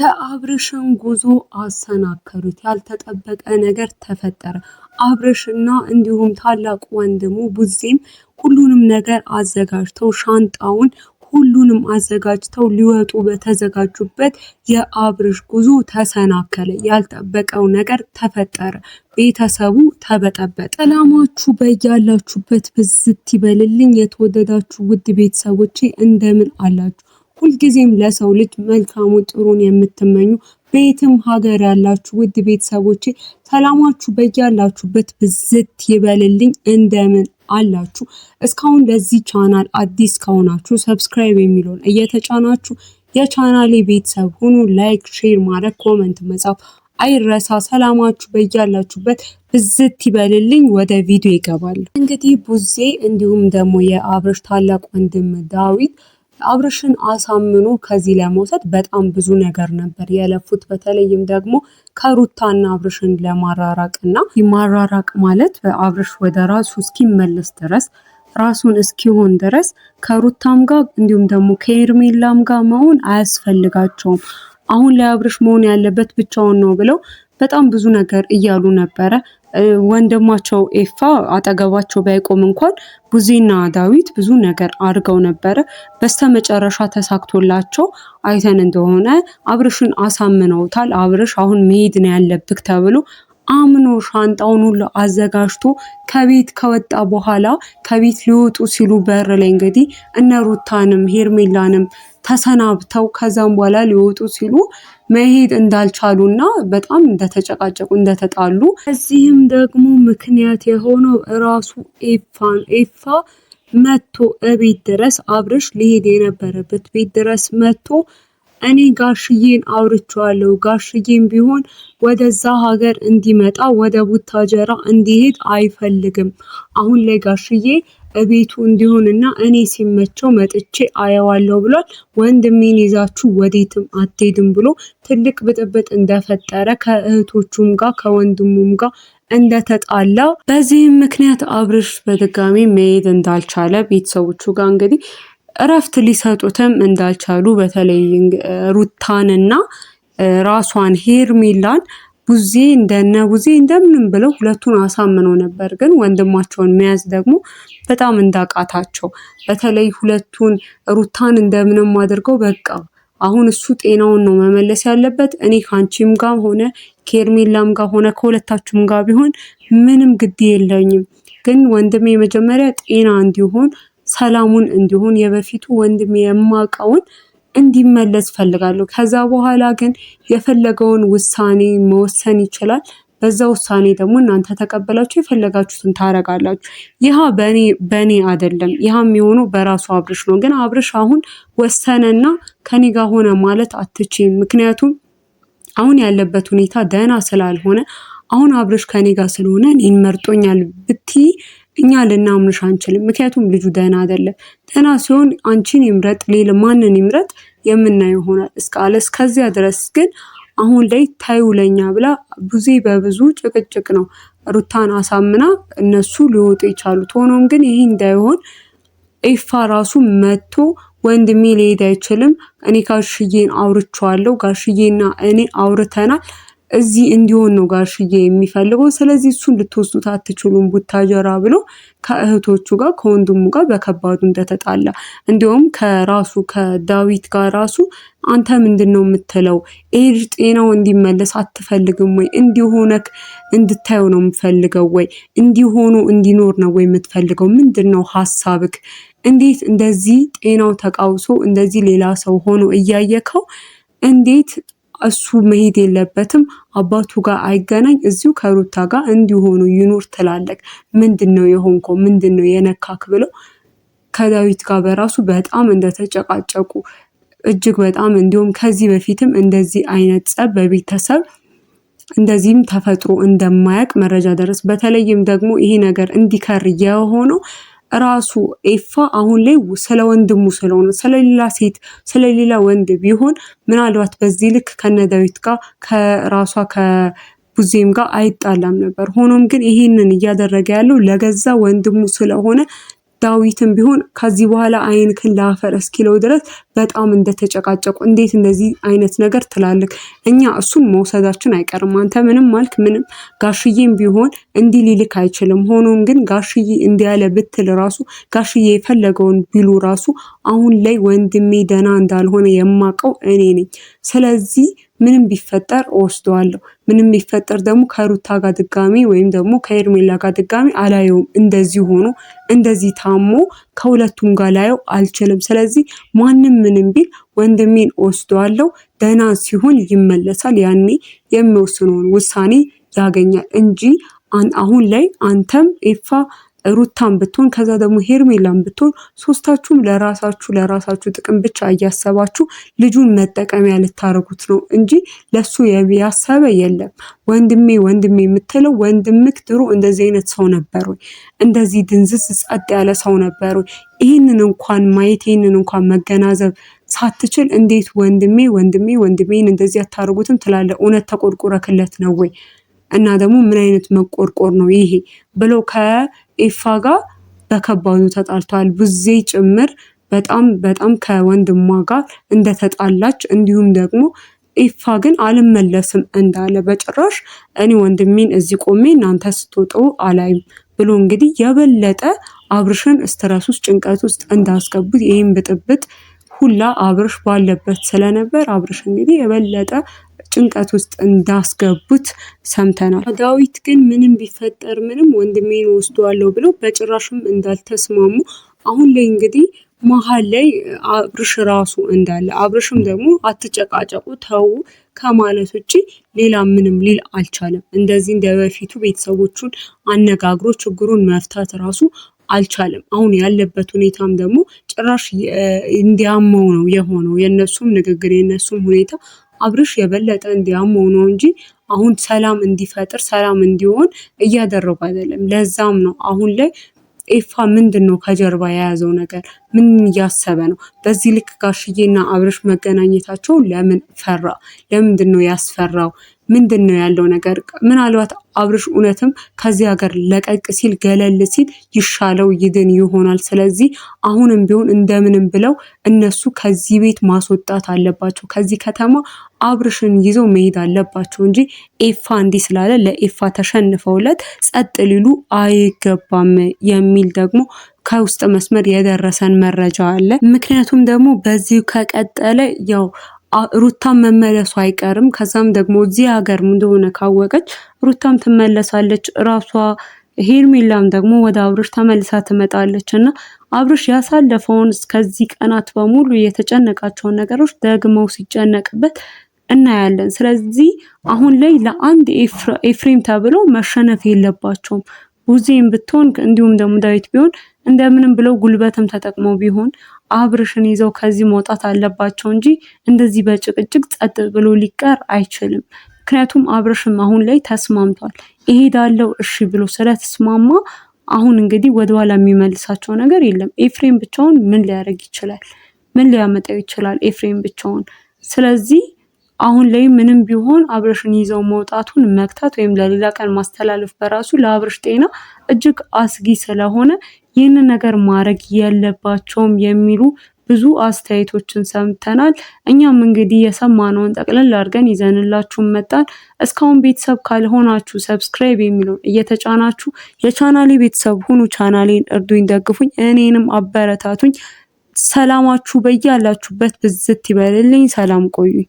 የአብርሽን ጉዞ አሰናከሉት። ያልተጠበቀ ነገር ተፈጠረ። አብርሽና እንዲሁም ታላቁ ወንድሙ ቡዜም ሁሉንም ነገር አዘጋጅተው ሻንጣውን ሁሉንም አዘጋጅተው ሊወጡ በተዘጋጁበት የአብርሽ ጉዞ ተሰናከለ። ያልጠበቀው ነገር ተፈጠረ። ቤተሰቡ ተበጠበጠ። ሰላማችሁ በያላችሁበት ብዝት ይበልልኝ። የተወደዳችሁ ውድ ቤተሰቦቼ እንደምን አላችሁ? ሁልጊዜም ለሰው ልጅ መልካሙ ጥሩን የምትመኙ በየትም ሀገር ያላችሁ ውድ ቤተሰቦቼ ሰላማችሁ በያላችሁበት ብዝት ይበልልኝ። እንደምን አላችሁ? እስካሁን ለዚህ ቻናል አዲስ ከሆናችሁ ሰብስክራይብ የሚለውን እየተጫናችሁ የቻናሌ ቤተሰብ ሁኑ። ላይክ፣ ሼር ማድረግ፣ ኮመንት መጻፍ አይረሳ። ሰላማችሁ በያላችሁበት ብዝት ይበልልኝ። ወደ ቪዲዮ ይገባል። እንግዲህ ቡዜ እንዲሁም ደግሞ የአብርሽ ታላቅ ወንድም ዳዊት አብርሽን አሳምኖ ከዚህ ለመውሰድ በጣም ብዙ ነገር ነበር የለፉት። በተለይም ደግሞ ከሩታና አብርሽን ለማራራቅና ማራራቅ ማለት አብርሽ ወደ ራሱ እስኪመለስ ድረስ ራሱን እስኪሆን ድረስ ከሩታም ጋር እንዲሁም ደግሞ ከኤርሜላም ጋር መሆን አያስፈልጋቸውም። አሁን ላይ አብርሽ መሆን ያለበት ብቻውን ነው ብለው በጣም ብዙ ነገር እያሉ ነበረ። ወንድማቸው ኤፋ አጠገባቸው ባይቆም እንኳን ቡዜና ዳዊት ብዙ ነገር አድርገው ነበረ። በስተመጨረሻ ተሳክቶላቸው አይተን እንደሆነ አብርሽን አሳምነውታል። አብርሽ አሁን መሄድ ነው ያለብክ ተብሎ አምኖ ሻንጣውን ሁሉ አዘጋጅቶ ከቤት ከወጣ በኋላ ከቤት ሊወጡ ሲሉ በር ላይ እንግዲህ እነ ሩታንም ሄርሜላንም ተሰናብተው ከዛም በኋላ ሊወጡ ሲሉ መሄድ እንዳልቻሉና በጣም እንደተጨቃጨቁ እንደተጣሉ፣ እዚህም ደግሞ ምክንያት የሆነው ራሱ ኤፋ መጥቶ እቤት ድረስ አብርሽ ሊሄድ የነበረበት ቤት ድረስ መጥቶ እኔ ጋሽዬን አውርቼዋለሁ፣ ጋሽዬም ቢሆን ወደዛ ሀገር እንዲመጣ ወደ ቡታጀራ እንዲሄድ አይፈልግም። አሁን ላይ ጋሽዬ እቤቱ እንዲሆንና እኔ ሲመቸው መጥቼ አየዋለሁ ብሏል። ወንድሜን ይዛችሁ ወዴትም አትሄድም ብሎ ትልቅ ብጥብጥ እንደፈጠረ ከእህቶቹም ጋር ከወንድሙም ጋር እንደተጣላ፣ በዚህም ምክንያት አብርሽ በድጋሚ መሄድ እንዳልቻለ ቤተሰቦቹ ጋር እንግዲህ እረፍት ሊሰጡትም እንዳልቻሉ፣ በተለይ ሩታንና ራሷን ሄርሜላን ቡዜ እንደምንም ብለው ሁለቱን አሳምነው ነበር። ግን ወንድማቸውን መያዝ ደግሞ በጣም እንዳቃታቸው፣ በተለይ ሁለቱን ሩታን እንደምንም አድርገው በቃ አሁን እሱ ጤናውን ነው መመለስ ያለበት። እኔ ካንቺም ጋር ሆነ ከሄርሜላም ጋር ሆነ ከሁለታችሁም ጋር ቢሆን ምንም ግድ የለኝም። ግን ወንድሜ መጀመሪያ ጤና እንዲሆን ሰላሙን እንዲሆን የበፊቱ ወንድሜ የማውቀውን እንዲመለስ ፈልጋለሁ። ከዛ በኋላ ግን የፈለገውን ውሳኔ መወሰን ይችላል። በዛ ውሳኔ ደግሞ እናንተ ተቀበላችሁ የፈለጋችሁትን ታረጋላችሁ። ይህ በእኔ አይደለም። ይህም የሆነው በራሱ አብርሽ ነው። ግን አብርሽ አሁን ወሰነና ከኔ ጋር ሆነ ማለት አትችይም። ምክንያቱም አሁን ያለበት ሁኔታ ደህና ስላልሆነ አሁን አብርሽ ከኔ ጋር ስለሆነ እኔን መርጦኛል ብትይ እኛ ልናምንሽ አንችልም። ምክንያቱም ልጁ ደህና አይደለም። ደህና ሲሆን አንቺን ይምረጥ ሌላ ማንን ይምረጥ የምናየው ይሆናል። እስከዚያ ድረስ ግን አሁን ላይ ታዩለኛ ብላ ቡዜ በብዙ ጭቅጭቅ ነው ሩታን አሳምና እነሱ ሊወጡ የቻሉት። ሆኖም ግን ይሄ እንዳይሆን ኤፋ ራሱ መጥቶ ወንድሜ ሊሄድ አይችልም፣ እኔ ጋሽዬን አውርቼዋለሁ፣ ጋሽዬና እኔ አውርተናል፣ እዚህ እንዲሆን ነው ጋሽዬ የሚፈልገው። ስለዚህ እሱን ልትወስዱት አትችሉም ቡታጀራ ብሎ ከእህቶቹ ጋር ከወንድሙ ጋር በከባዱ እንደተጣላ፣ እንዲሁም ከራሱ ከዳዊት ጋር ራሱ አንተ ምንድነው የምትለው? ይሄ ልጅ ጤናው እንዲመለስ አትፈልግም ወይ? እንዲሆነክ እንድታየው ነው የምፈልገው ወይ? እንዲሆኑ እንዲኖር ነው ወይ የምትፈልገው? ምንድነው ሐሳብክ? እንዴት እንደዚህ ጤናው ተቃውሶ እንደዚህ ሌላ ሰው ሆኖ እያየከው እንዴት እሱ መሄድ የለበትም? አባቱ ጋር አይገናኝ፣ እዚሁ ከሩታ ጋር እንዲሆኑ ይኖር ትላለክ። ምንድነው የሆንከው? ምንድነው የነካክ? ብለው ከዳዊት ጋር በራሱ በጣም እንደተጨቃጨቁ እጅግ በጣም እንዲሁም ከዚህ በፊትም እንደዚህ አይነት ጸብ በቤተሰብ እንደዚህም ተፈጥሮ እንደማያውቅ መረጃ ደረስ። በተለይም ደግሞ ይሄ ነገር እንዲከር የሆነው ራሱ ኤፋ አሁን ላይ ስለ ወንድሙ ስለሆነ ስለሌላ ሴት ስለሌላ ወንድ ቢሆን ምናልባት በዚህ ልክ ከነዳዊት ጋር ከራሷ ከቡዜም ጋር አይጣላም ነበር። ሆኖም ግን ይሄንን እያደረገ ያለው ለገዛ ወንድሙ ስለሆነ ዳዊትም ቢሆን ከዚህ በኋላ አይንክን ለአፈር እስኪለው ድረስ በጣም እንደተጨቃጨቁ እንዴት እንደዚህ አይነት ነገር ትላለህ? እኛ እሱም መውሰዳችን አይቀርም። አንተ ምንም ማልክ ምንም ጋሽዬም ቢሆን እንዲህ ሊልክ አይችልም። ሆኖም ግን ጋሽዬ እንዲህ ያለ ብትል ራሱ ጋሽዬ የፈለገውን ቢሉ ራሱ አሁን ላይ ወንድሜ ደህና እንዳልሆነ የማውቀው እኔ ነኝ። ስለዚህ ምንም ቢፈጠር እወስደዋለሁ። ምንም ቢፈጠር ደግሞ ከሩታ ጋር ድጋሚ ወይም ደግሞ ከሄርሜላ ጋር ድጋሚ አላየውም። እንደዚህ ሆኖ እንደዚህ ታሞ ከሁለቱም ጋር ላየው አልችልም። ስለዚህ ማንም ምንም ቢል ወንድሜን እወስደዋለሁ። ደህና ሲሆን ይመለሳል። ያኔ የሚወስነውን ውሳኔ ያገኛል እንጂ አሁን ላይ አንተም ኤፋ ሩታን ብትሆን ከዛ ደግሞ ሄርሜላን ብትሆን ሶስታችሁም ለራሳችሁ ጥቅም ብቻ እያሰባችሁ ልጁን መጠቀሚያ ልታረጉት ነው እንጂ ለሱ ያሰበ የለም። ወንድሜ የምትለው ወንድምክ ድሮ እንደዚህ አይነት ሰው ነበር ወይ? እንደዚህ ድንዝዝ ጸጥ ያለ ሰው ነበር ወይ? ይህንን እንኳን ማየት ይህንን እንኳን መገናዘብ ሳትችል እንዴት ወንድሜን እንደዚህ አታርጉትም ትላለህ? እውነት ተቆርቁረክለት ነው ወይ? እና ደግሞ ምን አይነት መቆርቆር ነው ይሄ ብለው ከኤፋ ጋር በከባዱ ተጣልተዋል። ቡዜ ጭምር በጣም ከወንድሟ ጋር እንደተጣላች እንዲሁም ደግሞ ኤፋ ግን አልመለስም እንዳለ በጭራሽ እኔ ወንድሜን እዚህ ቆሜ እናንተ ስትወጡ አላይም ብሎ እንግዲህ የበለጠ አብርሽን ስትረስ ውስጥ ጭንቀት ውስጥ እንዳስገቡት ይህም ብጥብጥ ሁላ አብርሽ ባለበት ስለነበር አብርሽ እንግዲህ የበለጠ ጭንቀት ውስጥ እንዳስገቡት ሰምተናል። ዳዊት ግን ምንም ቢፈጠር ምንም ወንድሜን ወስደዋለሁ ብለው በጭራሽም እንዳልተስማሙ አሁን ላይ እንግዲህ መሀል ላይ አብርሽ ራሱ እንዳለ አብርሽም ደግሞ አትጨቃጨቁ ተው ከማለት ውጪ ሌላ ምንም ሊል አልቻለም። እንደዚህ እንደበፊቱ ቤተሰቦቹን አነጋግሮ ችግሩን መፍታት ራሱ አልቻለም። አሁን ያለበት ሁኔታም ደግሞ ጭራሽ እንዲያመው ነው የሆነው። የነሱም ንግግር የነሱም ሁኔታ አብርሽ የበለጠ እንዲያመው ነው እንጂ አሁን ሰላም እንዲፈጥር ሰላም እንዲሆን እያደረጉ አይደለም። ለዛም ነው አሁን ላይ ኤፋ ምንድነው ከጀርባ የያዘው ነገር? ምን እያሰበ ነው? በዚህ ልክ ጋሽዬና አብርሽ መገናኘታቸው ለምን ፈራ? ለምንድነው ያስፈራው? ምንድነው ያለው ነገር? ምናልባት አብርሽ እውነትም ከዚህ ሀገር ለቀቅ ሲል ገለል ሲል ይሻለው ይድን ይሆናል። ስለዚህ አሁንም ቢሆን እንደምንም ብለው እነሱ ከዚህ ቤት ማስወጣት አለባቸው። ከዚህ ከተማ አብርሽን ይዘው መሄድ አለባቸው እንጂ ኤፋ እንዲህ ስላለ ለኤፋ ተሸንፈውለት ጸጥ ሊሉ አይገባም የሚል ደግሞ ከውስጥ መስመር የደረሰን መረጃ አለ። ምክንያቱም ደግሞ በዚህ ከቀጠለ ያው ሩታም መመለሱ አይቀርም። ከዛም ደግሞ እዚህ ሀገር እንደሆነ ካወቀች ሩታም ትመለሳለች። ራሷ ሄርሜላም ደግሞ ወደ አብርሽ ተመልሳ ትመጣለች እና አብርሽ ያሳለፈውን እስከዚህ ቀናት በሙሉ የተጨነቃቸውን ነገሮች ደግመው ሲጨነቅበት እናያለን። ስለዚህ አሁን ላይ ለአንድ ኤፍሬም ተብሎ መሸነፍ የለባቸውም። ቡዜም ብትሆን እንዲሁም ደግሞ ዳዊት ቢሆን እንደምንም ብለው ጉልበትም ተጠቅመው ቢሆን አብርሽን ይዘው ከዚህ መውጣት አለባቸው እንጂ እንደዚህ በጭቅጭቅ ጸጥ ብሎ ሊቀር አይችልም። ምክንያቱም አብርሽም አሁን ላይ ተስማምቷል። እሄዳለሁ እሺ ብሎ ስለተስማማ አሁን እንግዲህ ወደኋላ የሚመልሳቸው ነገር የለም። ኤፍሬም ብቻውን ምን ሊያደርግ ይችላል? ምን ሊያመጣው ይችላል ኤፍሬም ብቻውን? ስለዚህ አሁን ላይ ምንም ቢሆን አብርሽን ይዘው መውጣቱን መክታት ወይም ለሌላ ቀን ማስተላለፍ በራሱ ለአብርሽ ጤና እጅግ አስጊ ስለሆነ ይህንን ነገር ማድረግ የለባቸውም የሚሉ ብዙ አስተያየቶችን ሰምተናል። እኛም እንግዲህ የሰማነውን ጠቅለል አድርገን ይዘንላችሁ መጣን። እስካሁን ቤተሰብ ካልሆናችሁ ሰብስክራይብ የሚለውን እየተጫናችሁ የቻናሌ ቤተሰብ ሁኑ። ቻናሌን እርዱኝ፣ ደግፉኝ፣ እኔንም አበረታቱኝ። ሰላማችሁ በያላችሁበት ብዝት ይበልልኝ። ሰላም ቆዩኝ።